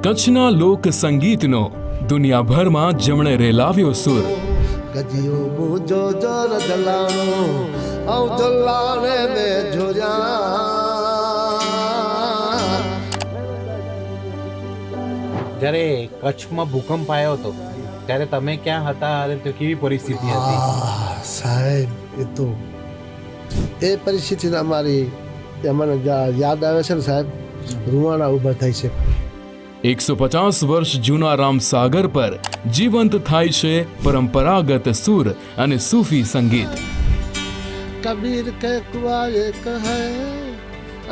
કચ્છના લોક સંગીતનો દુનિયાભરમાં જેમણે રેલાવ્યો સુર, ગજીઓ મુજો જોર જલાણો ઔ જલાણે ને જોયા. જ્યારે કચ્છમાં ભૂકંપ આવ્યો હતો ત્યારે તમે ક્યાં હતા અને તો કેવી પરિસ્થિતિ હતી? સાહેબ એ પરિસ્થિતિ અમારી મને યાદ આવે છે ને સાહેબ, રૂવાણા ઊભા થાય છે. 150 વર્ષ જૂના રામસાગર પર જીવંત થાય છે પરંપરાગત સુર અને સૂફી સંગીત. કબીર કે કુવાએ કહે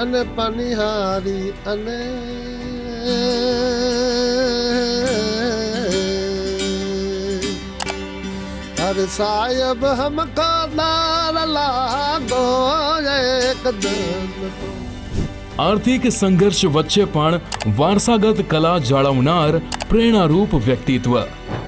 અને પનિહારી અને અરે સાહેબ હમકો નાર લાગો એક દન. આર્થિક સંઘર્ષ વચ્ચે પણ વારસાગત કલા જાળવનાર પ્રેરણારૂપ વ્યક્તિત્વ.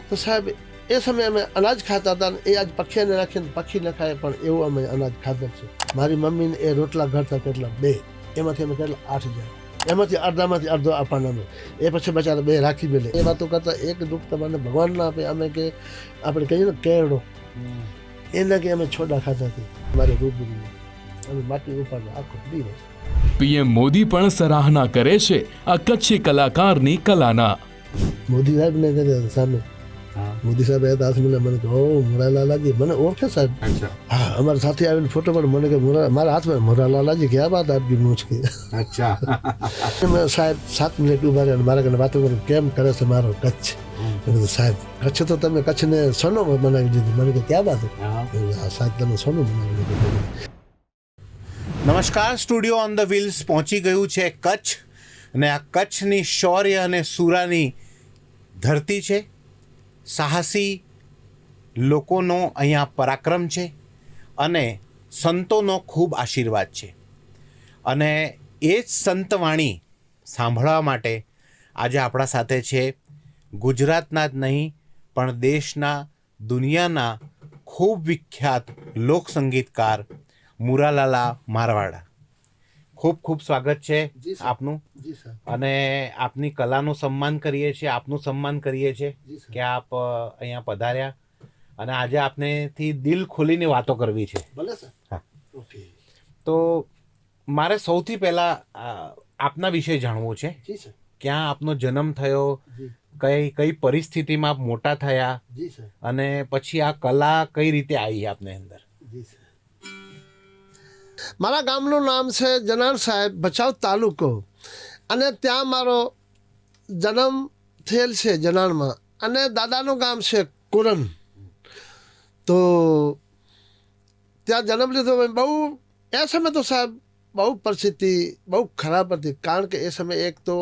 તો સાહેબ એ સમયે અમે અનાજ ખાતા હતા ને એ આજ પક્ષીને રાખીને પક્ષી ન ખાય પણ એવું અમે અનાજ ખાતા છે. મારી મમ્મીને એ રોટલા ઘરતા કેટલા 2, એમાંથી અમે કેટલા 8 જાય, એમાંથી અડધામાંથી અડધો આપવાના અમે. એ પછી બચારા 2 રાખી મેલે. એ વાતો કરતા એક દુઃખ તમને ભગવાન ના આપે. અમે કે આપણે કહીએ ને કેળો, એના કે અમે છોડા ખાતા હતી મારે રૂબરૂ. અમે માટી ઉપાડવા આખો દિવસ. પીએમ મોદી પણ સરાહના કરે છે આ કચ્છી કલાકારની કલાના. મોદી સાહેબ ને કહે સામે મોદી સાહેબ એ હાથ મિલે મને કે ઓ મોરાલાલાજી મને ઓળખે સાહેબ. હા, અમારા સાથે આવીને ફોટો પણ મને કે મારા હાથમાં મોરાલાલાજી ક્યાં વાત આપી મૂછ કે. અચ્છા. સાહેબ 7 મિનિટ ઉભા રહ્યા મારા કને વાતો કરી કેમ કરે છે મારો કચ્છ. સાહેબ કચ્છ તો તમે કચ્છને સોનો બનાવી દીધું. મને કે ક્યાં વાત સાહેબ તમે સોનો બનાવી દીધું. નમસ્કાર, સ્ટુડિયો ઓન ધ વ્હીલ્સ પહોંચી ગયું છે કચ્છ, અને આ કચ્છની શૌર્ય અને સુરાની ધરતી છે. સાહસી લોકોનો અહીંયા પરાક્રમ છે અને સંતોનો ખૂબ આશીર્વાદ છે. અને એ જ સંતવાણી સાંભળવા માટે આજે આપણા સાથે છે ગુજરાતના જ નહીં પણ દેશના, દુનિયાના ખૂબ વિખ્યાત લોકસંગીતકાર મુરાલાલા મારવાડા. ખૂબ ખૂબ સ્વાગત છે આપનું. અને આપની કલાનું સન્માન કરીએ છીએ, આપનું સન્માન કરીએ છીએ કે આપ અહીંયા પધાર્યા અને આજે આપનેથી દિલ ખોલીને વાતો કરવી છે. ભલે સર. હા, તો મારે સૌથી પહેલાં આપના વિશે જાણવું છે. જી સર. ક્યાં આપનો જન્મ થયો, કઈ પરિસ્થિતિમાં આપ મોટા થયા, જી સર. અને પછી આ કલા કઈ રીતે આવી આપને અંદર? જી સર. મારા ગામનું નામ છે જનાણ સાહેબ, ભચાઉ તાલુકો, અને ત્યાં મારો જન્મ થયેલ છે જનાણમાં. અને દાદાનું ગામ છે કુરન. તો ત્યાં જન્મ લીધો. બહુ એ સમય તો સાહેબ બહુ પરિસ્થિતિ બહુ ખરાબ હતી, કારણ કે એ સમયે એક તો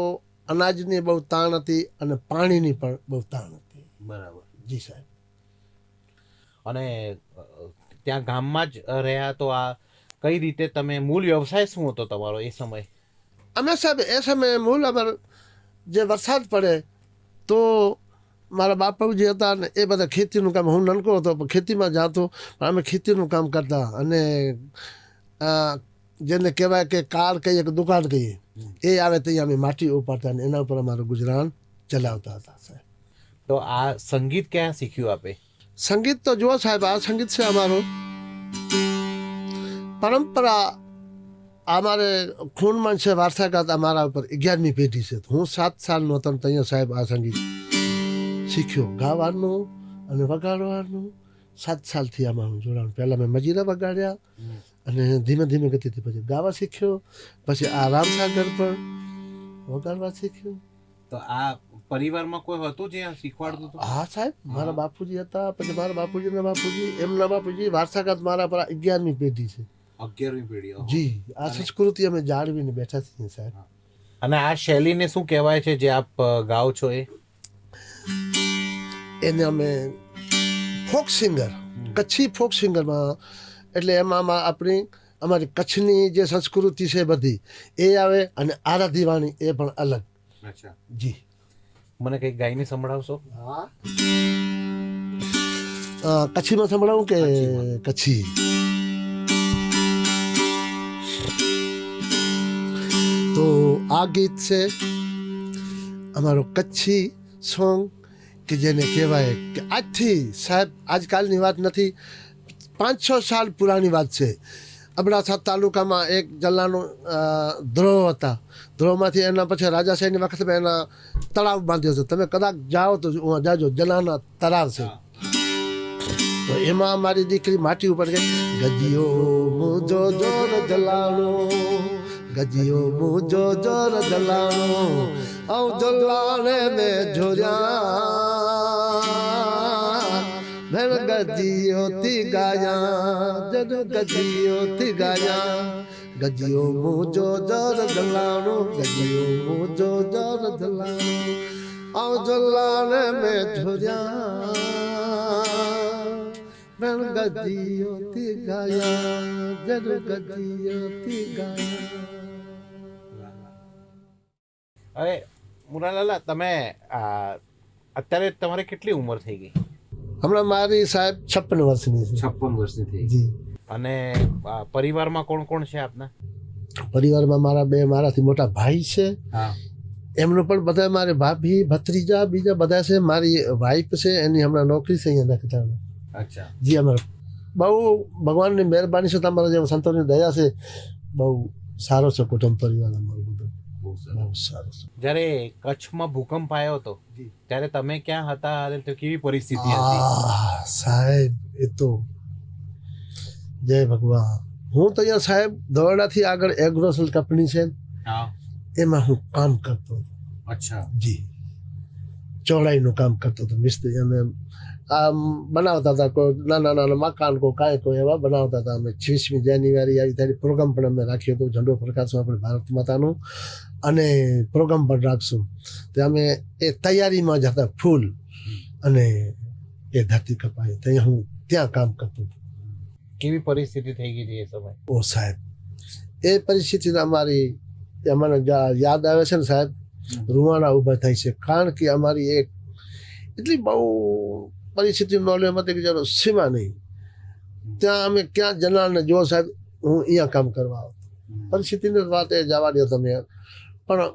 અનાજની બહુ તાણ હતી અને પાણીની પણ બહુ તાણ હતી. બરાબર. જી સાહેબ. અને ત્યાં ગામમાં જ રહ્યા તો આ કઈ રીતે તમે, મૂળ વ્યવસાય શું હતો તમારો એ સમય? અમે સાહેબ એ સમયે મૂળ અમારે જે વરસાદ પડે તો મારા બાપુજી હતા ને એ બધા ખેતીનું કામ. હું નાનકો હતો પણ ખેતીમાં જતો, પણ અમે ખેતીનું કામ કરતા. અને જેને કહેવાય કે કાર કહીએ કે દુકાન કહીએ, એ આવે ત્યાં અમે માટી ઉપાડતા ને એના ઉપર અમારું ગુજરાન ચલાવતા હતા સાહેબ. તો આ સંગીત ક્યાં શીખ્યું આપે? સંગીત તો જુઓ સાહેબ, આ સંગીત છે અમારું પરંપરા, અમારે ખૂનમાં છે, વારસાગત અમારા ઉપર 11મી પેઢી છે. હું 7 સાલનો હતો ત્યાં સાહેબ આ સંગીત શીખ્યો, ગાવાનું અને વગાડવાનું. 7 સાલથી આમાં જોડાણ. પહેલાં મેં મજીરા વગાડ્યા અને ધીમે ધીમે ગતિથી પછી ગાવા શીખ્યો, પછી આ રામસાગર પર વગાડવા શીખ્યો. તો આ પરિવારમાં કોઈ હતું જે શીખવાડતું હતું? હા સાહેબ, મારા બાપુજી હતા, પછી મારા બાપુજીના બાપુજી, એમના બાપુજી. વારસાગત મારા પર 11મી પેઢી છે. 11મી પેઢી. જી, આ સંસ્કૃતિ અમે જાળવીને બેઠા છીએ સાહેબ. અને આ શૈલીને શું કહેવાય છે જે આપ ગાઓ છો? એને અમે ફોક સિંગર, કચ્છી ફોક સિંગરમાં, એટલે એમાં અમારી કચ્છની જે સંસ્કૃતિ છે બધી એ આવે, અને આરાધી વાણી એ પણ અલગ. અચ્છા. જી. મને કંઈક ગાઈને સંભળાવશો? હા. કચ્છીમાં સંભળાવું કે કચ્છી? તો આ ગીત છે અમારો કચ્છી સોંગ કે જેને કહેવાય કે આજથી સાહેબ આજકાલની વાત નથી, 5-6 સાલ પુરાણી વાત છે. અબડાસા તાલુકામાં એક જલ્લાનો ધ્રોહ હતા. ધ્રોહમાંથી એના પછી રાજાશાહીની વખતમાં એના તળાવ બાંધ્યો છે. તમે કદાચ જાઓ તો જાજો, જલાના તળાવ છે. તો એમાં મારી દીકરી માટી ઉપર ગઈ, ગજીયો મુજો જોર જલાણો, ગજીયો મુજો જોર જલાણો, આવ જલાણે મેં જોર્યા, મેં ગજીયો થી ગાયા, જન ગજીયો થી ગાયા, ગજીયો મુજો જોર જલાણો, ગજીયો મુજો જોર જલાણો, આવ જલાણે મેં જોર્યા, મેં ગજીયો થી ગાયા, જન ગજીયો થી ગાયા. હવે મુરાલાલા, તમે અત્યારે તમારે કેટલી ઉંમર થઈ ગઈ? હમણાં મારી સાહેબ 56 વર્ષની છે. 56 વર્ષની થઈ જી. અને પરિવારમાં કોણ કોણ છે આપના? પરિવારમાં મારા 2 મારાથી મોટા ભાઈ છે. હા. એમનું પણ બધા મારે ભાભી ભત્રીજા બીજા બધા છે. મારી વાઈફ છે, એની હમણાં નોકરી છે અહીંયા નખત્રાણા. અચ્છા. જી. અમારે બહુ ભગવાનની મહેરબાની છે, તમારા જેવા સંતોની દયા છે. બહુ સારો છે કુટુંબ પરિવાર અમારું બધું, બહુ સારો છે. જ્યારે કચ્છમાં ભૂકંપ આવ્યો હતો ત્યારે તમે ક્યાં હતા અને તો કેવી પરિસ્થિતિ હતી? સાહેબ એ તો જય ભગવાન. હું તો અહીંયા સાહેબ દોરડાથી આગળ એગ્રોસેલ કંપની છે, હા, એમાં હું કામ કરતો હતો. અચ્છા. જી. ચોડાઈનું કામ કરતો હતો. મિસ્ત્રી અમે આમ બનાવતા હતા, કોઈ નાના નાના મકાન કાંઈ કોઈ એવા બનાવતા હતા. અમે 26મી જાન્યુઆરી આવી ત્યારે પ્રોગ્રામ પણ અમે રાખ્યો હતો, ઝંડો ફરકાશું આપણે ભારત માતાનું, અને પ્રોગ્રામ પણ રાખશું. તો અમે એ તૈયારીમાં જ હતા ફૂલ, અને એ ધરતી કપાઈ ત્યાં હું ત્યાં કામ કરતો હતો. કેવી પરિસ્થિતિ થઈ ગઈ હતી એ સમય? ઓ સાહેબ, એ પરિસ્થિતિ અમારી અમને યાદ આવે છે ને સાહેબ, રૂવાણા ઊભા થાય છે. કારણ કે અમારી એક એટલી બહુ પરિસ્થિતિ નોલેજ હતી કે ચાલો સીમા નહીં. ત્યાં અમે ક્યાં જનારને જો સાહેબ, હું અહીંયા કામ કરવા આવતો. પરિસ્થિતિની વાત એ જવા દો તમે, પણ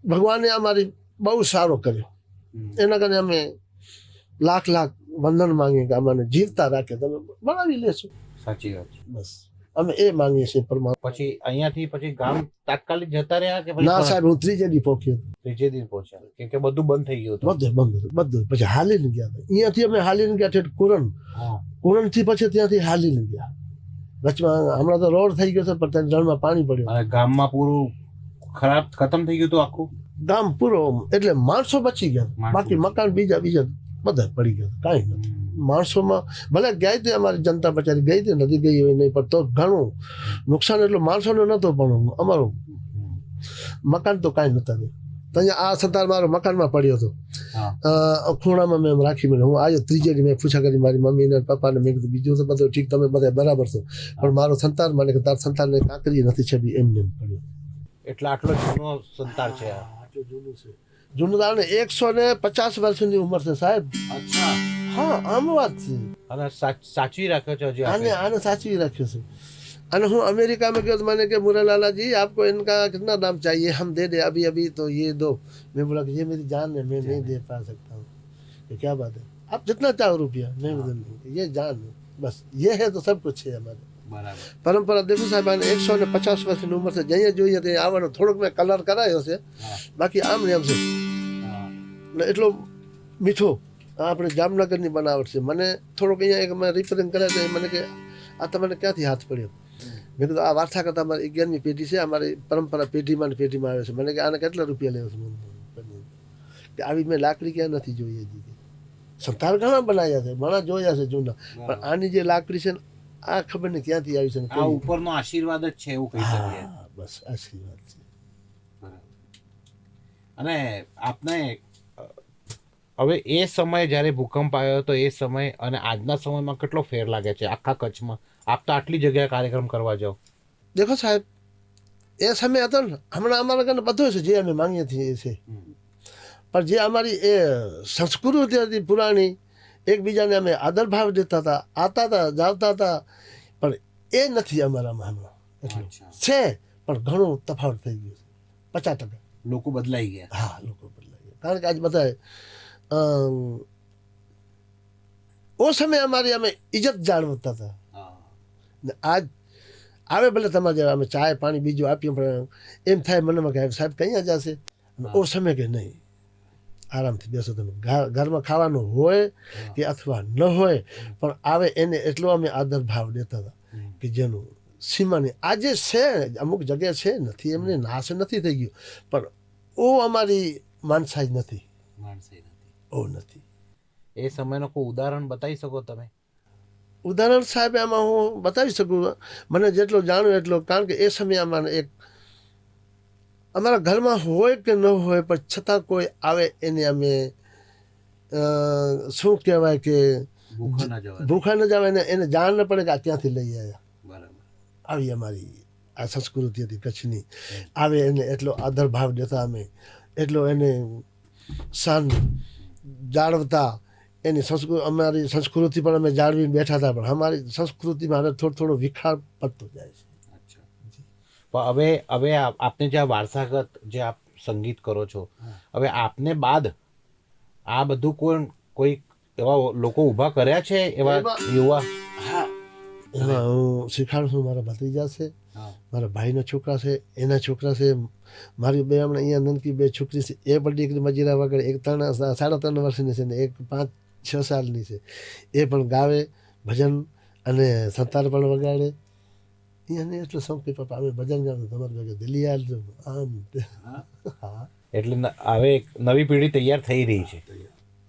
ભગવાને અમારી બહુ સારો કર્યો. એના કારણે અમે લાખ વંદન માંગીએ કે અમને જીવતા રાખે, તમે બનાવી લેશો. સાચી વાત. બસ અમે એ માંગીએ છીએ પરમાત્મા. પછી અહીંયાથી પછી ગામ તાત્કાલિક જતા રહ્યા કે ના સાહેબ, હું 3 દી પહોંચ્યો. 3 દિન પહોંચ્યા કેમ કે બધું બંધ થઈ ગયું હતું? બધું પછી હાલીને ગયા. અહીંયાથી અમે હાલીને ગયા ઠેઠ કુરણ થી પછી ત્યાંથી હાલીને ગયા. વચમાં હમણાં તો રોડ થઈ ગયો છે, પણ ત્યાં જળમાં પાણી પડ્યું. અને ગામમાં પૂરું ખતમ થઈ ગયું હતું આખું ગામ પૂરો, એટલે માણસો બચી ગયા, બાકી મકાન બીજા બધા પડી ગયા, કાંઈ નથી. માણસોમાં ભલે ગઈ હતી અમારી જનતા બચારી ગઈ હતી, નથી ગઈ હોય નહીં, પણ તો ઘણું નુકસાન એટલું માણસોને નહોતું, પણ અમારું મકાન તો કાંઈ નહોતા. અહીંયા આ સંતાન મારો મકાનમાં પડ્યો હતો, ખૂણામાં મેં રાખી મેં. હું આવ્યો 3 દી, મેં પૂછા કરી મારી મમ્મીને પપ્પાને, મેં કીધું બીજું તો બધું ઠીક, તમે બધા બરાબર છો, પણ મારો સંતાન મને કે તાર સંતાનને કાંકરી નથી છબી, એમને એમ પડ્યો. એટલે આટલો જૂનો સંતાન છે? આટલું જૂનું છે. જૂનું તારને 150 વર્ષની ઉંમર છે સાહેબ. અચ્છા. હા, આમ વાત છે. અને સાચવી રાખ્યો છે હજી? આને સાચવી રાખ્યો છે. અને હું अमेरिका में गया तो मैंने कहा मुरालाला जी आपको इनका कितना दाम चाहिए, हम दे दे अभी अभी, तो ये दो. मैं बोला कि ये मेरी जान है, मैं नहीं दे पा सकता हूँ. ये क्या बात है, आप जितना चाहो रुपया, मैं ये जान है, बस ये है तो सब कुछ है हमारे. પરંપરા દેખો સાહેબ, 150 વર્ષની ઉંમર છે. જઈએ જોઈએ તે આવવાનો થોડોક મેં કલર કરાયો છે, બાકી આમ ને આમ છે. એટલો મીઠો આપણે જામનગરની બનાવટ છે. મને થોડોક અહીંયા એક મેં રિપેરિંગ કર્યા તો મને કે આ તમને ક્યાંથી હાથ પડ્યો? મેં કીધું આ વાર્તા કરતા અમારી 11મી પેઢી છે, અમારી પરંપરા પેઢીમાં આવે છે. મને કે આને કેટલા રૂપિયા લેવો છે? આવી મેં લાકડી ક્યાં નથી જોઈ હજી. સંતાર ઘણા બનાવ્યા છે, ઘણા જોયા છે જૂના, પણ આની જે લાકડી છે ને, આ ખબર નહીં ક્યાંથી આવી છે. આ ઉપરનો આશીર્વાદ જ છે એવું કહી શકીએ. બસ આશીર્વાદ છે. અને આપને હવે એ સમયે જ્યારે ભૂકંપ આવ્યો હતો એ સમય અને આજના સમયમાં કેટલો ફેર લાગે છે આખા કચ્છમાં? આપ તો આટલી જગ્યાએ કાર્યક્રમ કરવા જાઓ. દેખો સાહેબ, એ સમય હતો ને, હમણાં અમારા ઘરે બધું છે જે અમે માંગીએ છીએ એ છે, પણ જે અમારી એ સંસ્કૃતિ હતી પુરાણી, એકબીજાને અમે આદર ભાવ દેતા હતા, આવતા હતા, જાવતા હતા, પણ એ નથી અમારામાં હમણાં. એટલું છે, પણ ઘણું તફાવત થઈ ગયું છે, 50%. લોકો બદલાઈ ગયા. હા, લોકો બદલાઈ ગયા. કારણ કે આજ બધા ઓ સમય અમારી અમે ઇજ્જત જાળવતા હતા ને આજ આવે ભલે તમારે જેવા અમે ચાય પાણી બીજું આપીએ પણ એમ થાય મનમાં કે સાહેબ કઈ જશે. ઓ સમય કે નહીં, આરામથી બેસો તમે. ઘરમાં ખાવાનું હોય કે અથવા ન હોય પણ આવે એને એટલો અમે આદર ભાવ દેતા હતા કે જેનું સીમાની આજે છે, અમુક જગ્યા છે, નથી એમને નાશ નથી થઈ ગયું પણ ઓ અમારી માનસાઈ નથી, ઓ નથી. એ સમયનો કોઈ ઉદાહરણ બતાવી શકો તમે? ઉદાહરણ સાહેબ આમાં હું બતાવી શકું, મને જેટલો જાણું એટલો. કારણ કે એ સમયે આમાં એક અમારા ઘરમાં હોય કે ન હોય પણ છતાં કોઈ આવે એને અમે શું કહેવાય કે ભૂખા ન જવાય ને એને જાણ ન પડે કે આ ત્યાંથી લઈ આવ્યા. આવી અમારી આ સંસ્કૃતિ હતી કચ્છની. આવે એને એટલો આદર ભાવ દેતા અમે, એટલો એને શાન જાળવતા. એની અમારી સંસ્કૃતિ પણ અમે જાળવીને બેઠા હતા પણ અમારી સંસ્કૃતિમાં હવે થોડો વિખાર પડતો જાય છે. પણ હવે આપને જે વારસાગત જે આપ સંગીત કરો છો, હવે આપને બાદ આ બધું કોઈ એવા લોકો ઊભા કર્યા છે એવા યુવા? હા, એમાં હું શીખાડું છું. મારા ભત્રીજા છે, મારા ભાઈના છોકરા છે, એના છોકરા છે. મારી બે હમણાં અહીંયા નનકી બે છોકરી છે. એ પણ દીકરી મજીરા વગર એક 3.5 વર્ષની છે ને એક 5-6 સાલની છે. એ પણ ગાવે ભજન અને સંતાર પણ વગાડે. એને એટલો શોખ કે પપ્પા અમે ભજન ગાવું તમારી ભેગા દિલ્હી આવજો આમ. હા, એટલે હવે નવી પેઢી તૈયાર થઈ રહી છે.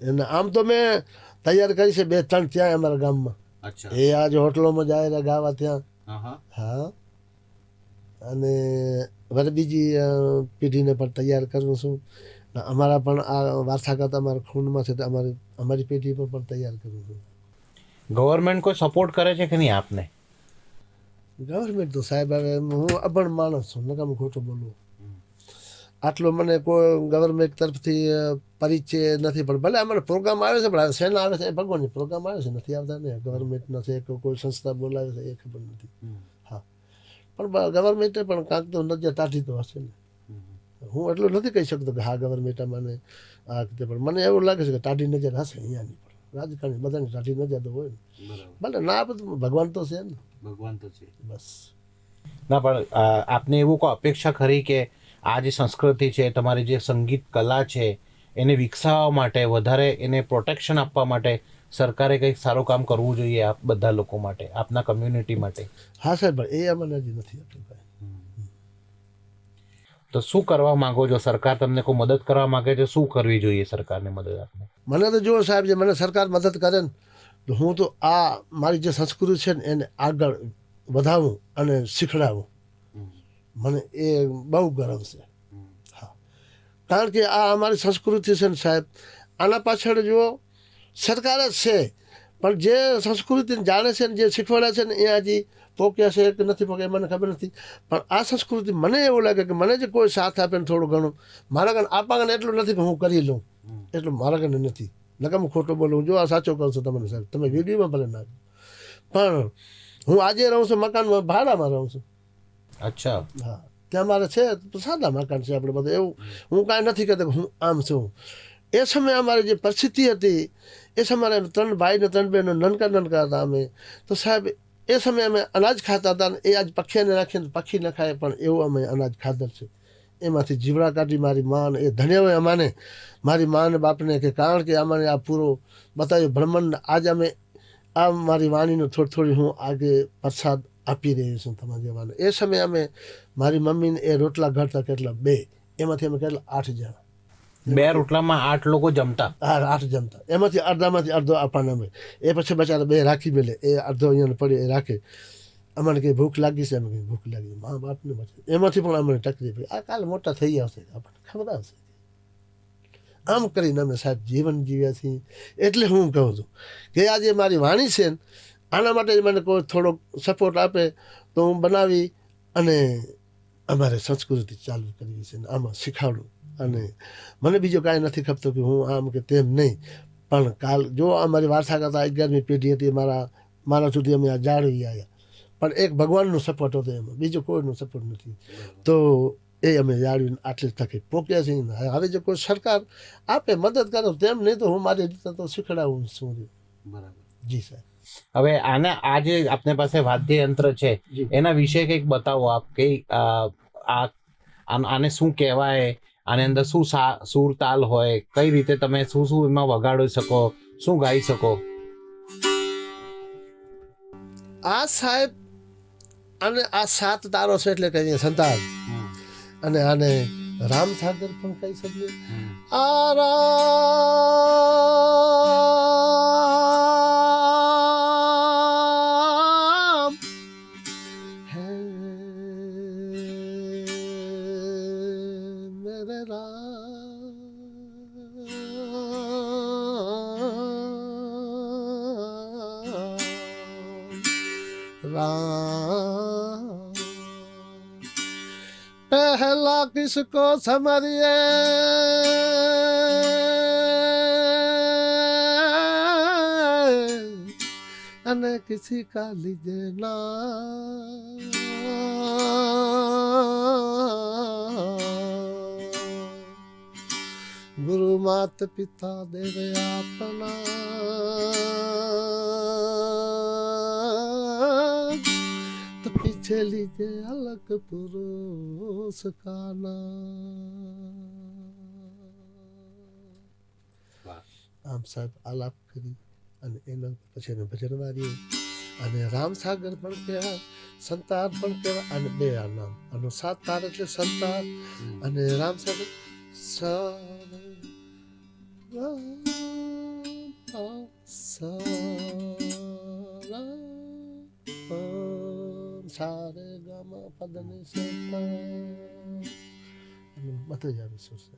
એને આમ તો મેં તૈયાર કરી છે 2-3 ત્યાં અમારા ગામમાં. એ આજે હોટલોમાં જાય ગાવા ત્યાં. હા, અને હવે બીજી પેઢીને પણ તૈયાર કરું છું. અમારા પણ આ વારસાગત અમારા ખૂનમાં છે તો અમારી પેઢી પર પણ તૈયાર કરું છું. ગવર્મેન્ટ કોઈ સપોર્ટ કરે છે કે નહીં આપને? ગવર્મેન્ટ તો સાહેબ હવે હું અભણ માણસ છું, નકામ ખોટું બોલું. આટલો મને કોઈ ગવર્મેન્ટ તરફથી પરિચય નથી. પણ ભલે અમારે પ્રોગ્રામ આવે છે પણ શેના આવે છે એ ભગવાનની પ્રોગ્રામ આવે છે, નથી આવતા ને. ગવર્મેન્ટનો છે કે કોઈ સંસ્થા બોલાવે છે એ ખબર નથી. હા, પણ ગવર્મેન્ટે પણ કાંક તો નજર તાઠી તો હશે ને. હું એટલું નથી કહી શકતો કે હા ગવર્મેન્ટ મને આ રીતે, પણ મને એવું લાગે છે કે ટાઢી નજર હશે અહીંયાની પણ. રાજકારણી બધાની ટાઢી નજર તો હોય ને. ભલે ના બધું ભગવાન તો છે ને. ભગવાન તો છે બસ. ના પણ આપને એવું કોઈ અપેક્ષા ખરી કે આ જે સંસ્કૃતિ છે, તમારી જે સંગીત કલા છે, એને વિકસાવવા માટે, વધારે એને પ્રોટેક્શન આપવા માટે સરકારે કંઈક સારું કામ કરવું જોઈએ આપ બધા લોકો માટે, આપના કમ્યુનિટી માટે? હા સાહેબ, એ અમને હજી નથી આપતું ભાઈ. તો શું કરવા માંગો છો? સરકાર તમને કોઈ મદદ કરવા માંગે છે, શું કરવી જોઈએ સરકારને મદદ આપને? મને તો જો સાહેબ, જે મને સરકાર મદદ કરે ને તો હું તો આ મારી જે સંસ્કૃતિ છે ને એને આગળ વધાવું અને શીખડાવું. મને એ બહુ ગર્વ છે. હા, કારણ કે આ અમારી સંસ્કૃતિ છે ને સાહેબ, આના પાછળ જો સરકાર જ છે પણ જે સંસ્કૃતિને જાણે છે ને જે શીખવાડે છે ને એ હજી પોક્યા છે કે નથી પોક્યા મને ખબર નથી. પણ આ સંસ્કૃતિ મને એવું લાગે કે મને જે કોઈ સાથ આપે ને થોડું ઘણું મારા કને આપવા એટલું નથી કે હું કરી લઉં, એટલું મારા કને નથી. નકર હું ખોટું બોલું. જો આ સાચું કહું છું તમને સાહેબ, તમે વિડીયોમાં ભલે નાખો પણ હું આજે રહું છું મકાનમાં, ભાડામાં રહું છું. અચ્છા. હા, ત્યાં મારે છે તો સાદા મકાન છે આપણે બધા. એવું હું કાંઈ નથી કહેતો કે હું આમ છું. એ સમયે અમારી જે પરિસ્થિતિ હતી એ સમયે 3 ભાઈ ને 3 બહેનો નનકા હતા અમે. તો સાહેબ એ સમયે અમે અનાજ ખાતા હતા ને એ આજ પક્ષીને નાખીને પક્ષી ન ખાય પણ એવું અમે અનાજ ખાધર છે. એમાંથી જીવડા કાઢી મારી માં એ ધન્ય હોય અમાને, મારી મા ને બાપને, કે કારણ કે અમારે આ પૂરો બતાવ્યો બ્રહ્માંડ. આજ અમે આ મારી વાણીનો થોડી હું આગે પ્રસાદ આપી રહી છું તમારા જેવાને. એ સમયે અમે મારી મમ્મીને એ રોટલા ઘડતા કેટલા 2, એમાંથી અમે કેટલા 8 જણા. 2 રોટલામાં 8 લોકો જમતા? હા, 8 જમતા. એમાંથી અડધો આપવાના અમે. એ પછી બચારા 2 રાખી મેલે, એ અડધો અહીંયા પડ્યો એ રાખે. અમને કંઈ ભૂખ લાગી છે, અમે કંઈ ભૂખ લાગી મા બાપને બચે એમાંથી પણ અમને તકલીફ. આ કાલે મોટા થઈ આવશે આપણને ખબર આવશે. આમ કરીને અમે સાહેબ જીવન જીવ્યા છીએ. એટલે હું કહું છું કે આજે મારી વાણી છે ને આના માટે મને કોઈ થોડોક સપોર્ટ આપે તો હું બનાવી અને અમારે સંસ્કૃતિ ચાલુ કરવી છે ને આમાં શીખવાડું. અને મને બીજો કાંઈ નથી ખપતો કે હું આમ કે તેમ નહીં. પણ કાલ જો અમારી વારસાગત 11મી પેઢી હતી મારા સુધી અમે આ જાળવી આવ્યા. પણ એક ભગવાનનો સપોર્ટ હતો એમાં, બીજો કોઈનો સપોર્ટ નથી. તો એ અમે જાળવીને આટલી તકે પોક્યા છીએ ને હવે જો કોઈ સરકાર આપે મદદ કરો તેમ નહીં તો હું મારી રીતે તો શીખડાવું છું. બરાબર. જી સાહેબ. હવે આ જે આપની પાસે વાદ્ય યંત્ર છે જી. એના વિશે કંઈક બતાવો આપ કે આને શું કહેવાય, આની અંદર શું સુર તાલ હોય, કઈ રીતે તમે શું એમાં વગાડી શકો, શું ગાઈ શકો? આ સાહેબ અને આ 7 તારો છે એટલે કહીએ સંતાન, અને આને રામસાગર પણ કહી શકીએ. આ રામ હે મેરે राम पहला किसको समरिए अने किसी का लीजे गुरु मात पिता देवे अपना तो पीछे लीजे अलग पुरुष का नाम. આમ સાહેબ આલાપ કરી અને એના પછી અમે ભજન વાળીએ અને રામસાગર પણ કહેવાય, સંતાર પણ કહેવાય, અને બે આ નામ આનો 7 તાર એટલે સંતાર અને રામસાગર સારે ગામા પદની મત જ આવી શું છે.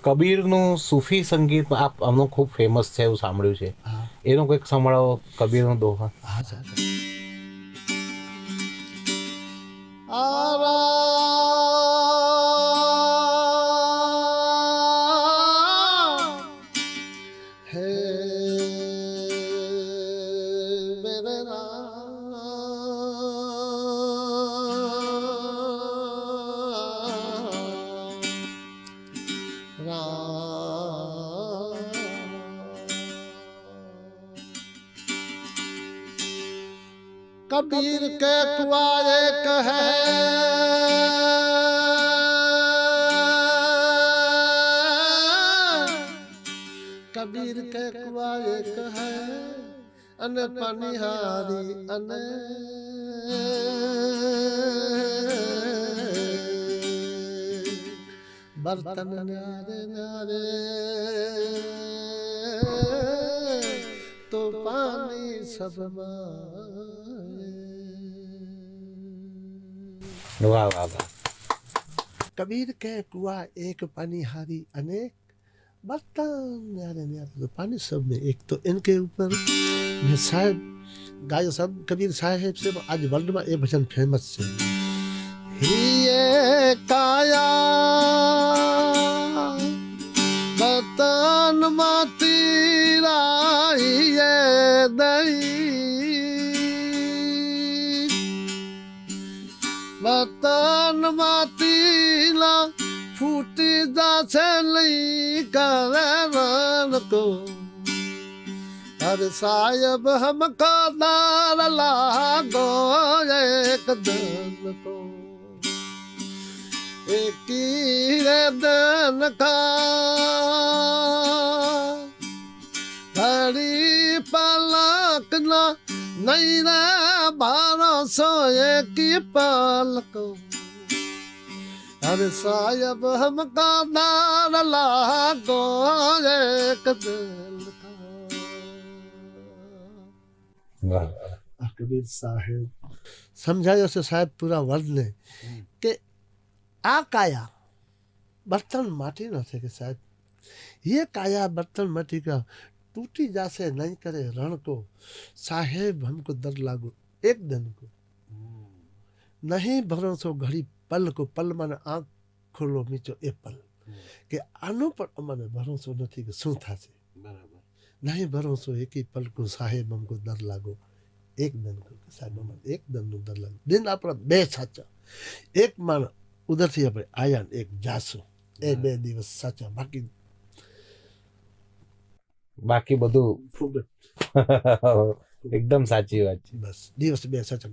કબીરનું સૂફી સંગીત આમનું ખૂબ ફેમસ છે એવું સાંભળ્યું છે, એનો કંઈક સંભળાવો કબીરનો દોહા. હા સાહેબ. હે મેરે कबीर के कुआं एक है कबीर के कुआं एक है अने पनिहारी अने बर्तन न्यारे न्यारे तो पानी सब વાહ વાહ વાહ. कबीर के कुआ एक पानीहारी अनेक बर्तन न्यारे न्यारे तो पानी सब में एक. तो इनके ऊपर मैं साहब गायो सब कबीर साहेब से आज वर्ल्ड में ये भजन फेमस है. ये काया बर्तन माती राइए दई बर्तन मातीला फूटी जासे नहीं करन को अरे साहेब हमको दार लागो एक दिन को एक दिन का घड़ी पलक ना नहीं रे 1200 एक पलक अरे साहेब हमका दार लागो एक दिल का. कबीर साहेब समझायो से साहेब पूरा वर्ल्ड ने कि आ काया बर्तन माटी न थे कि साहब ये काया बर्तन माटी का टूटी जासे नहीं करे रण को साहेब हमको डर लागो एक दिन को नहीं भरोसो घड़ी पल को पल माने आँख खोलो मीचो ए पल के आनो पर अमने भरोसो नहीं कि शू थासे बराबर नहीं भरोसो एक ही पल को साहेब हमको डर लागो एक दिन को साहेब अमने एक दिन नो डर लागो दिन आपड़ा बे साचा एक मान ઉધરથી આપણે આયા ને એક જાશું, એ 2 દિવસ સાચા, બાકી બધું ફૂગટ એકદમ સાચી વાત છે. બસ દિવસ 2 સાચા.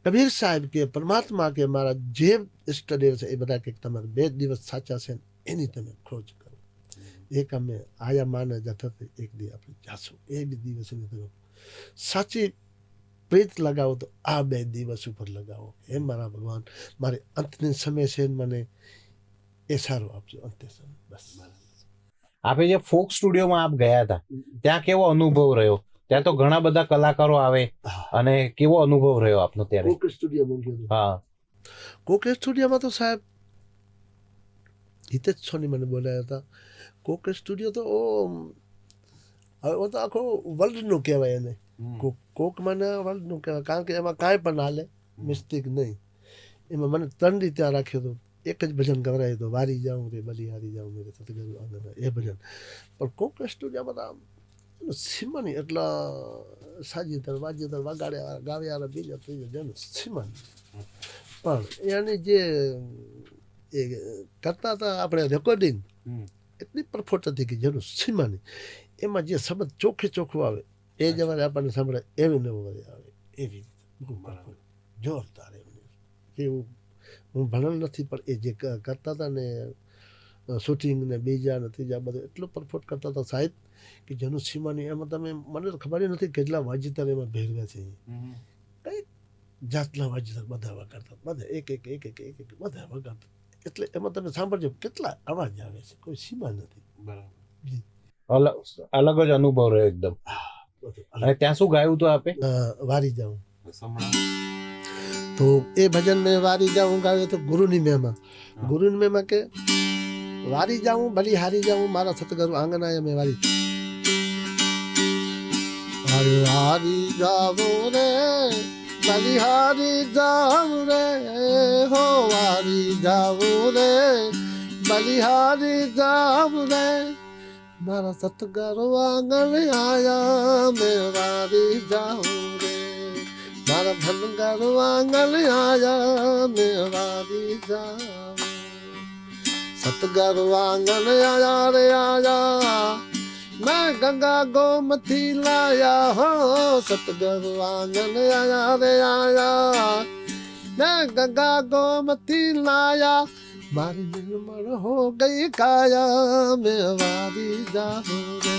કબીર સાહેબ કે પરમાત્મા કે મારા જે ઇષ્ટદેવ છે એ બધા કે તમારે 2 દિવસ સાચા છે ને એની તમે ખોજ કરો. એક અમે આયા માને જતા એક દી આપણે જાશું, એ બી દિવસ તમે સાચી પ્રીત લગાવો તો આ 2 દિવસ ઉપર લગાવો. હે મારા ભગવાન, મારે અંતની સમય છે મને એ સારું આપજો અંતે સમય. બસ આપે જે ફોક સ્ટુડિયોમાં આપ ગયા હતા ત્યાં કેવો અનુભવ રહ્યો? ત્યાં તો ઘણા બધા કલાકારો આવે અને કેવો અનુભવ રહ્યો આપનો ત્યારે? કોક સ્ટુડિયોમાં ગયો. હા, કોક સ્ટુડિયોમાં તો સાહેબ હિતેશ સોની મને બોલાયા હતા. કોક સ્ટુડિયો તો હવે તો આખો વર્લ્ડનું કહેવાય એને. કોક મને વર્લ્ડનું કહેવાય, કારણ કે એમાં કાંઈ પણ હાલે, મિસ્ટેક નહીં. એમાં મને 3 દી ત્યાં રાખ્યો હતો. એક જ ભજન ગવરાયું હતું, વારી જાઉં રે બલિહારી જાઉં મેરે સતગુરુ આંગણે, એ ભજન. પણ કોક સ્ટુડિયોમાં તો સીમાની એટલા સાજીતર વાજ્યતર વગાડ્યા ગાવ્યા બીજા ત્રીજા જેનું સીમાની. પણ એની જે એ કરતા હતા આપણે રેકોર્ડિંગ એટલી પરફેક્ટ હતી કે જેનું સીમાની. એમાં જે શબ્દ ચોખ્ખે ચોખ્ખું આવે એ જ અમારે આપણને સાંભળે એવી નવું આવે એવી રીતે જોરદાર એવું. હું ભણેલ નથી પણ એ જે કરતા હતા ને શૂટિંગ ને બીજા ને ત્રીજા બધું એટલું પરફેક્ટ કરતા હતા સાહેબ કે જેનું સીમાની. એમાં તમે મને તો ખબર નથી કેટલા વાજિતર એમાં ભેગવ્યા છે. કઈ જાતના વાજિતર બધા વગાડતા, બધા એક એક એક એક એક એક બધા વગાડતા. એટલે એમાં તમે સાંભળજો કેટલા અવાજ આવે છે, કોઈ સીમા નથી. અલગ જ અનુભવ રહ્યો એકદમ. અને ત્યાં શું ગાયું હતું આપે? વારી જાઉં. તો એ ભજન મેં વારી જાઉં ગાયું તો ગુરુની મહેમા. ગુરુની મહેમા કે વારી જાઉં ભલી હારી જાઉં મારા સતગુરુ આંગણાએ મેં વારી. અરે વારી જાઉં રે ભલી હારી જાઉં રે, હો વારી જાઉં રે ભલી હારી જાઉં રે, મારા સતગુરુ આંગણે આયા મેં વારી જાઉં રે, મારા ધનગુરુ આંગણે આયા મેં વારી જાઉં. સતગુરુ આંગણે આયા રે આયા, मैं गंगा गोमती लाया हो. सतगुरु आंगन आया रे आया, मैं गंगा गोमती लाया, मारी निर्मल हो गई काया मैं वारी जाऊं रे,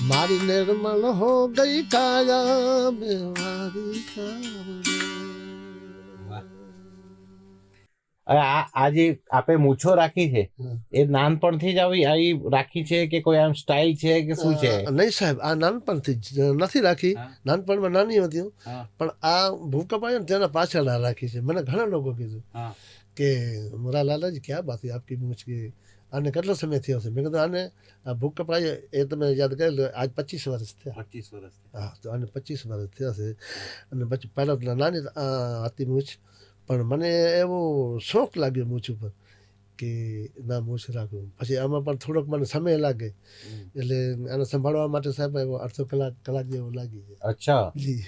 मारी निर्मल हो गई काया मैं वारी जाऊं रे. આ જે આપે મૂછો રાખી છે એ નાનપણથી જ આવી રાખી છે કે કોઈ આમ સ્ટાઇલ છે કે શું છે? નહીં સાહેબ, આ નાનપણથી જ નથી રાખી. નાનપણમાં નાની હતી પણ આ ભૂકંપ આવ્યો ને તેના પાછળ આ રાખી છે. મને ઘણા લોકો કીધું કે મોરા લાલાજી ક્યાં બાત છે આપકી મૂછ કે આને કેટલો સમય થયો છે? મેં કીધું આને આ ભૂકંપ આવ્યો એ તમે યાદ કરી લો, આજ 25 વર્ષ થયા. 25 વર્ષ. હા, તો આને 25 વર્ષ થયા છે. અને પછી પહેલાં નાની હતી મૂછ, પણ મને એવો શોખ લાગ્યો મૂછ ઉપર કે ના મૂછ રાખું. પછી આમાં પણ થોડોક મને સમય લાગે એટલે આને સંભાળવા માટે સાહેબ એવો અડધો કલાક જેવો લાગી જાય. અચ્છા, જી.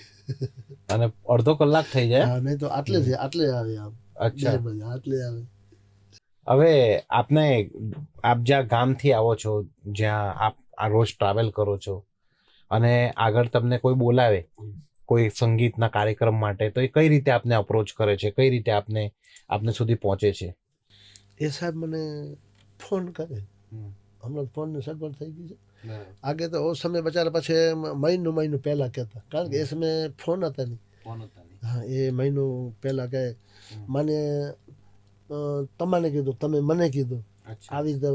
અને અડધો કલાક થઈ જાય? હા, નહીં તો આટલે આવે આમ. અચ્છા, આટલે આવે. હવે આપ જ્યાં ગામથી આવો છો, જ્યાં આપ આ રોજ ટ્રાવેલ કરો છો અને આગળ તમને કોઈ બોલાવે કોઈ સંગીતના કાર્યક્રમ માટે, તો એ કઈ રીતે આપને અપ્રોચ કરે છે? કઈ રીતે આપને સુધી પહોંચે છે? એ સાહેબ મને ફોન કરે. હમણાં ફોનની સગવડ થઈ ગઈ છે. આગે તો ઓ સમય બચારા પછી મહિનું પહેલા કહેતા, કારણ કે એ સમયે ફોન હતા નહીં. હા, એ મહિનું પહેલા કહે મને તમને કીધું, તમે મને કીધું, આવી રીતે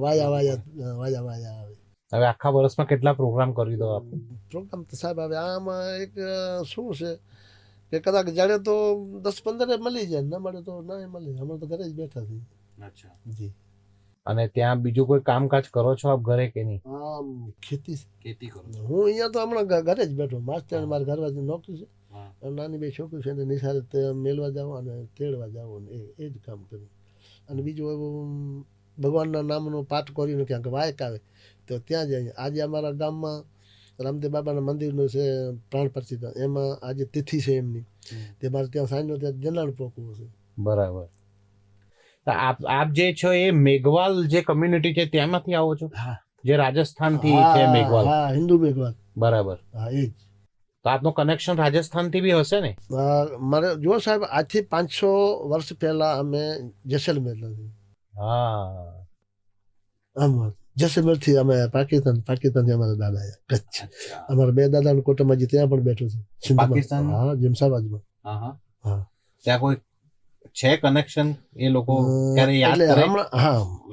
વાયા આવે. હવે આખા વર્ષમાં કેટલા પ્રોગ્રામ કરી દો આપ? પ્રોગ્રામ તો સાહેબ હવે આમાં એક શું છે કે કદાચ જાણે તો 10-15 મળી જાય, ન મળે તો ના મળે. હમણાં તો ઘરે જ બેઠા છીએ. અચ્છા જી. અને ત્યાં બીજું કોઈ કામકાજ કરો છો આપ ઘરે કે નહીં? આમ ખેતી કરો? હું અહીંયા તો હમણાં ઘરે જ બેઠો. માસ્ટર મારા ઘરવાળી નોકરી છે, નાની બે છોકરી છે ને નિશાળે મેળવા જાવ અને તેડવા જાવ, એ જ કામ કર્યું. અને બીજું એવું ભગવાનના નામનો પાઠ કરીને ક્યાંક વાયક આવે તો ત્યાં જઈએ. આજે અમારા ગામમાં રામદેવ બાબાના મંદિરનું છે પ્રાણ પ્રતિષ્ઠા, એમાં આજે તિથિ છે એમની, તે મારે ત્યાં સાંજનો ત્યાં જલાણ પોકવું છે. બરાબર. તો આપ જે છો એ મેઘવાલ જે કમ્યુનિટી છે ત્યાંમાંથી આવો છો, હા જે રાજસ્થાનથી છે મેઘવાલ? હા હિન્દુ મેઘવાલ, બરાબર. હા એ જ. તો આપનું કનેક્શન રાજસ્થાનથી બી હશે ને? મારે જો સાહેબ આજથી 500 વર્ષ પહેલા અમે જેસલમેર હા. આમ જેસલમેર થી અમે પાકિસ્તાનથી અમારા દાદા આવ્યા કચ્છ. અમારા બે દાદાનું કુટુંબ હજી ત્યાં પણ બેઠું છે સિંધમાં. પાકિસ્તાન? હા જેમસાબાદમાં. હા. હા ત્યાં કોઈ છે કનેક્શન? એ લોકો ક્યારે યાદ એટલે કરે?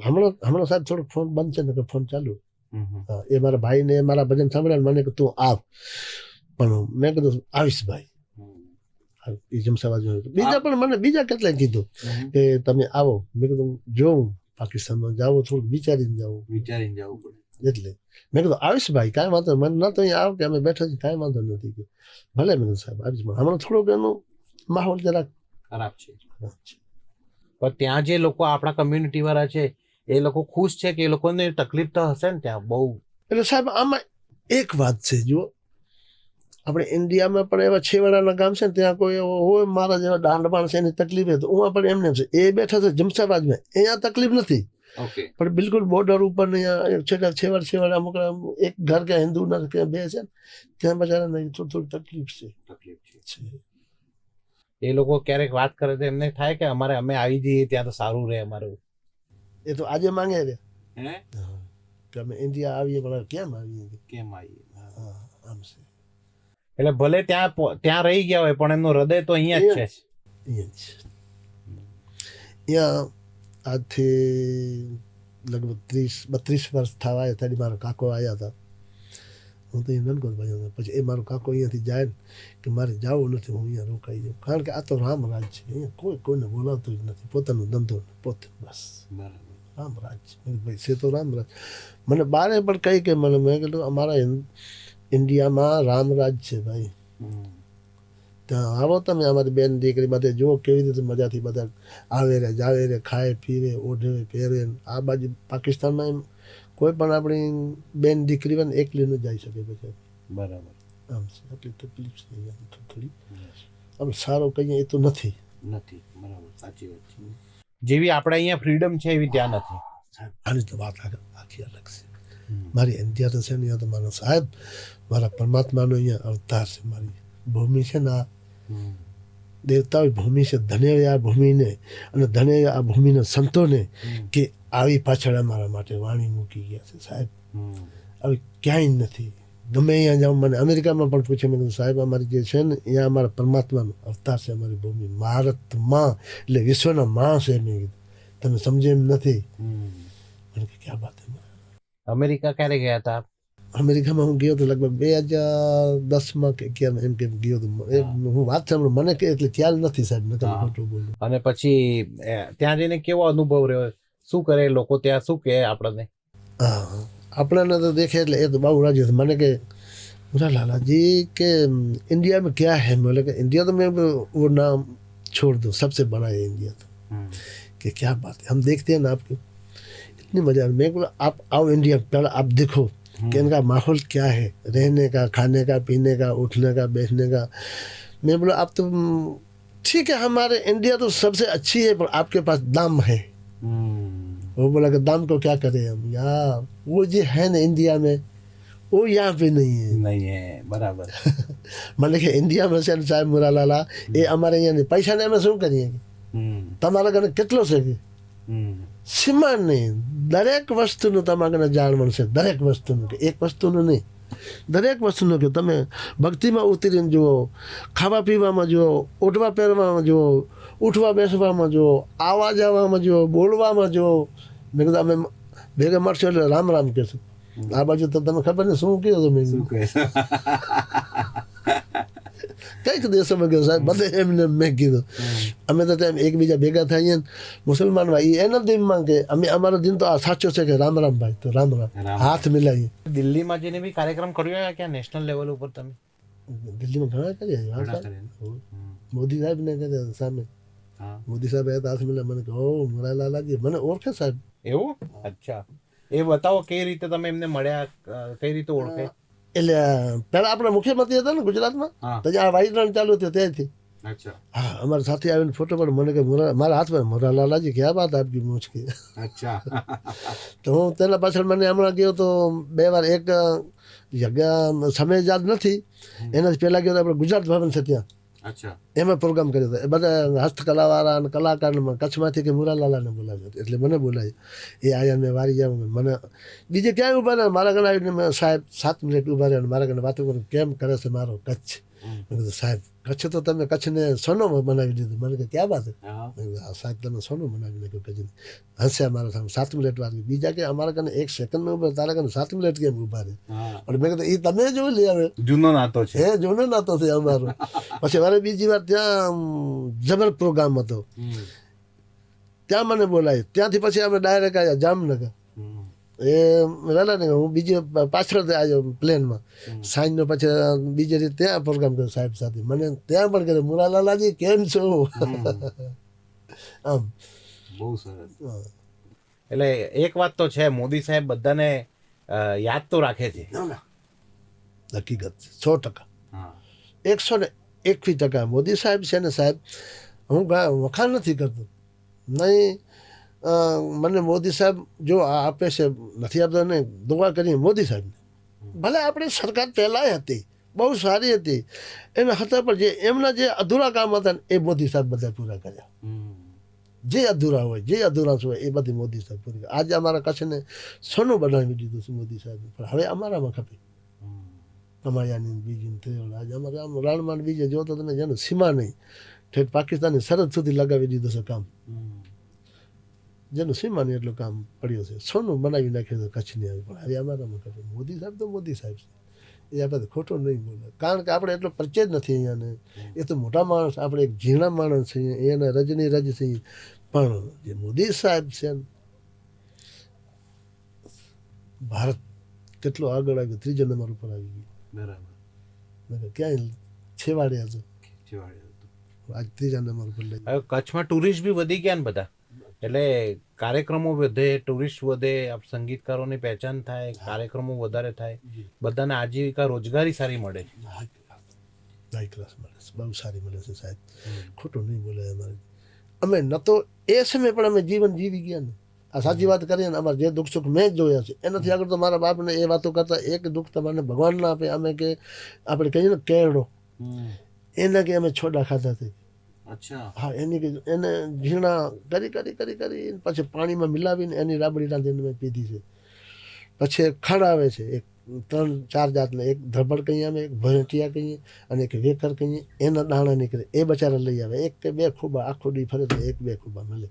હમણાં સાહેબ થોડોક ફોન બંધ છે ને કે ફોન ચાલુ. હમ. હા, એ મારા ભાઈને મારા ભજન સાંભળ્યા મને કે તું આવ, પણ મેં કીધું આવીશ ભાઈ. એ જમસાબાદમાં બીજા પણ મને બીજા કેટલાય કીધું કે તમે આવો. મેં કીધું જોઉં પાકિસ્તાનમાં જાઓ થોડુંક વિચારીને જવું પડે. એટલે મેં કીધું આવીશ ભાઈ કાંઈ વાંધો મને ના તો અહીંયા આવ કે અમે બેઠા છીએ કાંઈ વાંધો નથી કે ભલે. મેં કીધું સાહેબ આવીશ પણ હમણાં થોડુંક એનું માહોલ જરાક ખરાબ છે. પણ ત્યાં જે લોકો આપણા કમ્યુનિટી વાળા છે એ લોકો ખુશ છે કે એ લોકોને તકલીફ તો હશે ને ત્યાં બહુ? એટલે સાહેબ આમાં એક વાત છે, જો આપણે ઇન્ડિયામાં પણ એવા છેવાડાના ગામ છે ને ત્યાં કોઈ એવો હોય મારા જેવા દાંડ માણસ એની તકલીફ હોય તો હું પણ એમને છે. એ બેઠા છે જમસાબાદમાં, અહીંયા તકલીફ નથી, પણ બિલકુલ બોર્ડર ઉપર છેવાડ અમુક એક ઘર કે હિન્દુ ના કે બે છે ત્યાં બજારા નહીં થોડી તકલીફ છે. એ લોકો ક્યારેક વાત કરે તો એમને થાય કે અમે આવી જઈએ ત્યાં તો સારું રહે અમારું? એ તો આજે માંગે રે હે કે અમે ઇન્ડિયા આવીએ પણ કેમ આવીએ આમ છે. એટલે ભલે ત્યાં રહી ગયા હોય પણ એમનું હૃદય તો અહીંયા જ છે. અહીંયા આજથી લગભગ 32 વર્ષ થવા આવ્યા ત્યારે મારો કાકો આવ્યા હતા. હું તો અહીંયા નનકોર ભાઈ હતો. પછી એ મારો કાકો અહીંયાથી જાય ને કે મારે જવું નથી, હું અહીંયા રોકાઈ જાઉં, કારણ કે આ તો રામ રાજ છે, અહીંયા કોઈને બોલાવતું જ નથી, પોતાનો ધંધો પોતે બસ રામ રાજ છે. ભાઈ છે તો રામ રાજ. મને બારે પણ કહી કે મને મેં કીધું અમારા ઇન્ડિયામાં રામ રાજ છે ભાઈ, ત્યાં આવો તમે અમારી બેન દીકરી બધે જુઓ કેવી રીતે મજાથી બધા આવે રે જાવે રે ખાય પીવે ઓઢે પહેરે. આ બાજુ પાકિસ્તાનમાં એમ કોઈ પણ આપણી બેન દીકરી હોય ને એકલી ન જઈ શકે પછી. બરાબર. આમ છે એટલી તકલીફ છે અહીંયા થોડી. આપણે સારો કહીએ એ તો નથી. બરાબર, સાચી વાત છે. જેવી આપણે અહીંયા ફ્રીડમ છે એવી ત્યાં નથી. આની તો વાત આખી અલગ છે. મારી ઇન્ડિયા તો છે ને તો મારો સાહેબ મારા પરમાત્માનો અહીંયા અવતાર છે. મારી ભૂમિ છે ને આ દેવતાઓ ભૂમિ છે. ધન્ય આ ભૂમિને અને ધન્ય આ ભૂમિના સંતોને કે આવી પાછળ અમારા માટે વાણી મૂકી ગયા છે સાહેબ. આવી ક્યાંય નથી. ગમે અહીંયા જાઉં મને અમેરિકામાં પણ પૂછે મેં કીધું સાહેબ અમારી જે છે ને અહીંયા અમારા પરમાત્માનો અવતાર છે અમારી ભૂમિ. ભારતમાં એટલે વિશ્વના માં છે. મેં કીધું તમે સમજે એમ નથી. મને કે ક્યાં વાત. અમેરિકા ક્યારે ગયા હતા? અમેરિકામાં હું ગયો હતો લગભગ 2010માં કે 11 એમ કેમ ગયો હતો. હું વાત સાંભળું મને કે એટલે ખ્યાલ નથી સાહેબ, મેં તમને ખોટું બોલું. અને પછી ત્યાં જઈને કેવો અનુભવ રહ્યો? શું કરે લોકો ત્યાં, શું કહે આપણને? હા આપણને તો દેખે એટલે એ તો બહુ રાજી હતું. મને કે बोला लाला जी के इंडिया में क्या है? बोले कि इंडिया तो मैं वो नाम छोड़ दो, सबसे बड़ा है इंडिया तो। कि क्या बात है, हम देखते हैं ना आपकी इतनी मजा। मैं बोला आप आओ इंडिया, पहले आप देखो कि इनका माहौल क्या है, रहने का, खाने का, पीने का, उठने का, बैठने का। मैं बोला आप तो ठीक है, हमारे इंडिया तो सबसे अच्छी है, पर आपके पास दाम है। वो बोला कि दाम को क्या करें हम, यहाँ वो जो है ना इंडिया में वो यहाँ पे नहीं है। बराबर। मैंने कि इंडिया में से साहब मुरा लाला ये हमारे यहाँ नहीं, पैसा ने અમે શું કરીએ? તમારા ઘરે કેટલો છે કે સીમા નહીં, દરેક વસ્તુનું તમારા ઘરે જાણ મળશે, દરેક વસ્તુનું, કે એક વસ્તુનું નહીં, દરેક વસ્તુનું. કે તમે ભક્તિમાં ઉતરીને જુઓ, ખાવા પીવામાં જુઓ, ઉઠવા પહેરવામાં જુઓ, ઉઠવા બેસવામાં જુઓ, આવવા જવામાં જુઓ, બોલવામાં જુઓ. મેં કીધું અમે ભેગા મળશો એટલે રામ રામ કહેશું. આ બાજુ તો તમે ખબર ને શું કહ્યું તમે? કઈક દેશોમાં ગયો સાહેબ, બધે એમને મેં કીધું અમે તો ત્યાં એકબીજા ભેગા થઈએ ને મુસલમાનમાં એના દિનમાં કે અમે અમારો દિન તો આ સાચો છે કે રામ રામ ભાઈ, તો રામ રામ હાથ મિલાવીએ. દિલ્હીમાં જઈને બી કાર્યક્રમ કર્યો ક્યાં નેશનલ લેવલ ઉપર તમે? દિલ્હીમાં ઘણા કર્યા, મોદી સાહેબ ને કર્યા સામે. મોદી સાહેબ આવ્યા હાથ મિલા, મને કહો મોરા લાલાજી મને ઓળખે સાહેબ. એવું? અચ્છા, એ બતાવો કઈ રીતે તમે એમને મળ્યા, કઈ રીતે ઓળખે? એટલે પેલા આપણા મુખ્યમંત્રી હતા ને ગુજરાતમાં, તો આ વાયુ રણ ચાલુ થયો ત્યાંથી अच्छा હા અમારા સાથે આવીને ફોટો પણ મને કે મારા હાથમાં મોરા લાલાજી ક્યાં વાત આપી મૂછ કે अच्छा તો હું તેના પાછળ મને હમણાં ગયો તો 2 વાર એક જગ્યા સમય યાદ નથી એના જ પહેલાં ગયો તો આપણે ગુજરાત ભવન છે ત્યાં अच्छा એમાં પ્રોગ્રામ કર્યો હતો એ બધા હસ્તકલાવાળા અને કલાકારને કચ્છમાંથી કે મુરાલાલાને બોલાવ્યો હતો એટલે મને બોલાવ્યો એ આયા મેં વારી જાઉં મને બીજે ક્યાંય ઊભા રહે મારા ઘરે આવીને મેં સાહેબ 7 મિનિટ ઊભા રહ્યા અને મારા ઘરે વાતો કરું કેમ કરે છે મારો કચ્છ મેં કીધું સાહેબ કચ્છ તો તમે કચ્છને સોનો બનાવી દીધું મને કે ક્યાં વાત સાહેબ તમે સોનું બનાવી નાખ્યું કચ્છને હસ્યા મારા સામે 7 મિનિટ વાર બીજા કે અમારા કને 1 સેકન્ડ ઊભા તારા કને 7 મિનિટ કેમ ઊભા રહે અને મેં કીધું એ તમે જોઈ લે હવે જૂનો નાતો છે હે જૂનો નાતો છે અમારો પછી મારે બીજી વાર ત્યાં જબર પ્રોગ્રામ હતો ત્યાં મને બોલાય ત્યાંથી પછી અમે ડાયરેક્ટ આવ્યા જામનગર એ વહેલા ને હું બીજી પાછળ આવ્યો પ્લેનમાં સાંજનો પછી બીજી રીતે ત્યાં પ્રોગ્રામ કર્યો સાહેબ સાથે મને ત્યાં પણ કર્યો મુરાલાલાજી કેમ છો આમ બહુ સરસ એટલે એક વાત તો છે મોદી સાહેબ બધાને યાદ તો રાખે છે હકીકત છે 100%. 121% મોદી સાહેબ છે ને સાહેબ હું વખાણ નથી કરતો નહીં મને મોદી સાહેબ જો આ આપે છે નથી આપતા ને દુઆ કરી મોદી સાહેબને ભલે આપણી સરકાર પહેલાંય હતી બહુ સારી હતી એના હતા પણ જે એમના જે અધૂરા કામ હતા ને એ મોદી સાહેબ બધા પૂરા કર્યા જે અધૂરા હોય જે અધૂરા હોય એ બધી મોદી સાહેબ પૂરી કરી આજે અમારા કચ્છને સોનું બનાવી દીધું છે મોદી સાહેબ પણ હવે અમારામાં ખપે કમાયાની બીજી ત્રેવડ આજે અમારે આમ રાણમાં બીજે જો તો તમે જેનું સીમા નહીં ઠેઠ પાકિસ્તાનની સરહદ સુધી લગાવી દીધું છે કામ જેનું સીમા નહીં એટલું કામ પડ્યું છે સોનું બનાવી નાખ્યું છે કચ્છની આવી પણ હવે અમારામાં ખપે મોદી સાહેબ તો મોદી સાહેબ છે એ આપણે ખોટો નહીં બોલે કારણ કે આપણે એટલો પરિચય જ નથી અહીંયાને એ તો મોટા માણસ આપણે એક ઝીણા માણસ છીએ એના રજની રજ છીએ પણ જે મોદી સાહેબ છે ભારત કેટલો આગળ આવ્યો 3જા નંબર ઉપર આવી ગયું બરાબર ક્યાંય છેવાડે હતું આજ 3જા નંબર ઉપર લઈ હવે કચ્છમાં ટુરિસ્ટ બી વધી ગયા ને બધા એટલે કાર્યક્રમો વધે ટુરિસ્ટ વધે સંગીતકારોની પહેચાન થાય કાર્યક્રમો વધારે થાય બધાને આજીવિકા રોજગારી સારી મળે હાઈ ક્લાસ મળે છે બહુ સારી મળે છે સાહેબ ખોટું નહીં બોલે અમારે અમે ન તો એ સમયે પણ અમે જીવન જીવી ગયા ને આ સાચી વાત કરીએ ને અમારે જે દુઃખ સુખ મેં જ જોયા છે એનાથી આગળ તો મારા બાપને એ વાતો કરતા એક દુઃખ તમને ભગવાન ના આપે અમે કે આપણે કહીએ ને કેળો એના કે અમે છોડા ખાધા હતી હા એની કે એને ઝીણા કરી કરી કરી કરી પછી પાણીમાં મિલાવીને એની રાબડી રાંધીને મેં પીધી છે પછી ખડ આવે છે એક 3-4 જાતના એક ધબડ કહીએ અમે એક ભરટિયા કહીએ અને એક વેકર કહીએ એના દાણા નીકળે એ બચારા લઈ આવે 1 કે 2 ખૂબા આખો દી ફરે તો 1-2 ખૂબા મળે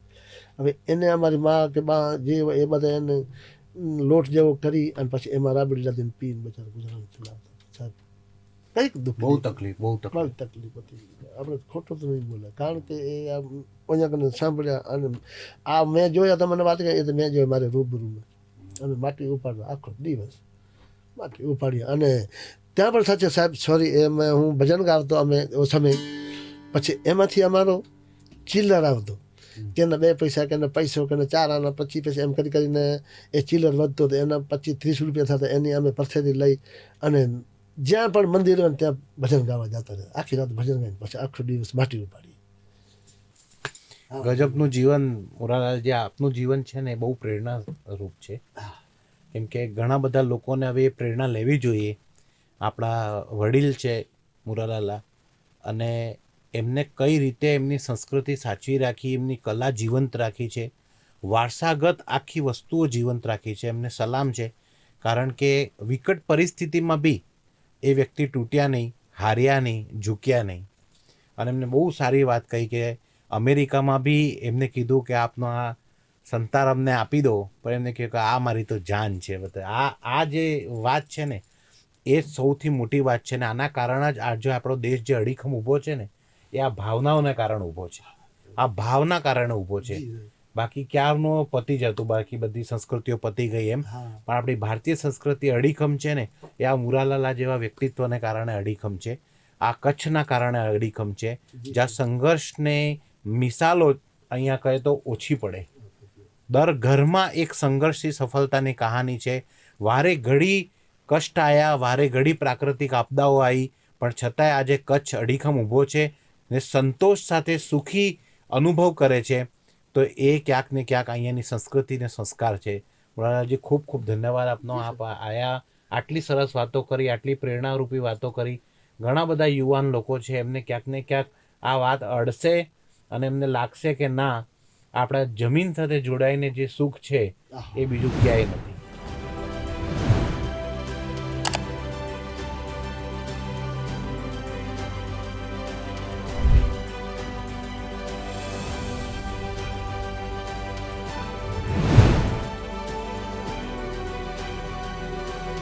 હવે એને અમારી મા કે બા જે હોય એ બધા એને લોટ જેવો કરી અને પછી એમાં રાબડી રાંધીને પીને બચારા ગુજરાન ચલાવતા સાહેબ કંઈક દુઃખ બહુ તકલીફ હતી આપણે ખોટું તો નહીં બોલે કારણ કે એ અહીંયા કને સાંભળ્યા અને આ મેં જોયા તમને વાત કરી એ તો મેં જોયા મારે રૂબરૂમાં અમે માટી ઉપાડતા આખો દિવસ માટી ઉપાડી અને ત્યાં પણ સાચે સાહેબ સોરી એમાં હું ભજન ગાવતો અમે એ સમય પછી એમાંથી અમારો ચિલ્લર આવતો કે 2 પૈસા કે પૈસો કે 4 આના 25 પૈસા એમ કરી કરીને એ ચિલ્લર વધતો તો એના 25-30 રૂપિયા થતા એની અમે પરસેથી લઈ અને જ્યાં પણ મંદિર હોય ત્યાં ભજન ગાવા જતા રહે આખી રાત ભજન ગાઈને પછી આખો દિવસ માટી ઉપાડી ગજબનું જીવન મોરાલાલ જે આપનું જીવન છે ને એ બહુ પ્રેરણારૂપ છે કેમ કે ઘણા બધા લોકોને હવે એ પ્રેરણા લેવી જોઈએ આપણા વડીલ છે મોરાલાલા અને એમને કઈ રીતે એમની સંસ્કૃતિ સાચવી રાખી એમની કલા જીવંત રાખી છે વારસાગત આખી વસ્તુઓ જીવંત રાખી છે એમને સલામ છે કારણ કે વિકટ પરિસ્થિતિમાં બી એ વ્યક્તિ તૂટ્યા નહીં હાર્યા નહીં ઝૂક્યા નહીં અને એમને બહુ સારી વાત કહી કે અમેરિકામાં બી એમને કીધું કે આપનો આ સંતાર અમને આપી દો પણ એમને કહ્યું કે આ મારી તો જાન છે આ જે વાત છે ને એ સૌથી મોટી વાત છે ને આના કારણે જ આજે આપણો દેશ જે અડીખમ ઊભો છે ને એ આ ભાવનાઓને કારણે ઊભો છે આ ભાવના કારણે ઊભો છે બાકી ક્યારનો પતી જતું બાકી બધી સંસ્કૃતિઓ પતી ગઈ એમ પણ આપણી ભારતીય સંસ્કૃતિ અડીખમ છે ને એ આ મોરાલાલા જેવા વ્યક્તિત્વને કારણે અડીખમ છે આ કચ્છના કારણે અડીખમ છે જ્યાં સંઘર્ષને મિસાલો અહીંયા કહે તો ઓછી પડે દર ઘરમાં એક સંઘર્ષથી સફળતાની કહાની છે વારે ઘડી કષ્ટ આવ્યા વારે ઘડી પ્રાકૃતિક આપદાઓ આવી પણ છતાંય આજે કચ્છ અડીખમ ઊભો છે ને સંતોષ સાથે સુખી અનુભવ કરે છે, તો એ ક્યાંક ને ક્યાંક અહીંયાની સંસ્કૃતિ ને સંસ્કાર છે. વડાલાલજી, ખૂબ ખૂબ ધન્યવાદ આપનો. આપ આયા, આટલી સરસ વાતો કરી, આટલી પ્રેરણારૂપી વાતો કરી. ઘણા બધા યુવાન લોકો છે, એમને ક્યાંક ને ક્યાંક આ વાત અડશે અને એમને લાગશે કે ના, આપણા જમીન સાથે જોડાઈને જે સુખ છે એ બીજું ક્યાંય નથી.